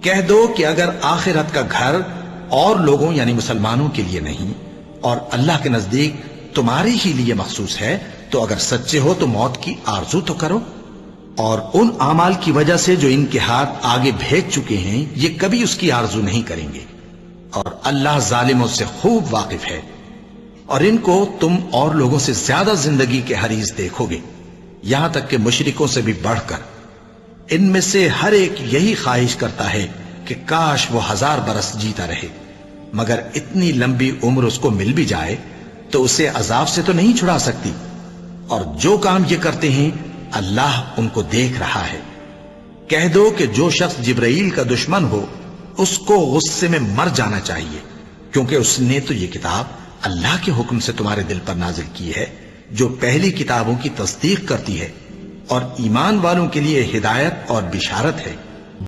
کہہ دو کہ اگر آخرت کا گھر اور لوگوں یعنی مسلمانوں کے لیے نہیں اور اللہ کے نزدیک تمہارے ہی لیے مخصوص ہے تو اگر سچے ہو تو موت کی آرزو تو کرو، اور ان اعمال کی وجہ سے جو ان کے ہاتھ آگے بھیج چکے ہیں یہ کبھی اس کی آرزو نہیں کریں گے، اور اللہ ظالموں سے خوب واقف ہے۔ اور ان کو تم اور لوگوں سے زیادہ زندگی کے حریص دیکھو گے، یہاں تک کہ مشرکوں سے بھی بڑھ کر۔ ان میں سے ہر ایک یہی خواہش کرتا ہے کہ کاش وہ 1000 برس جیتا رہے، مگر اتنی لمبی عمر اس کو مل بھی جائے تو اسے عذاب سے تو نہیں چھڑا سکتی، اور جو کام یہ کرتے ہیں اللہ ان کو دیکھ رہا ہے۔ کہہ دو کہ جو شخص جبرائیل کا دشمن ہو اس کو غصے میں مر جانا چاہیے، کیونکہ اس نے تو یہ کتاب اللہ کے حکم سے تمہارے دل پر نازل کی ہے جو پہلی کتابوں کی تصدیق کرتی ہے اور ایمان والوں کے لیے ہدایت اور بشارت ہے۔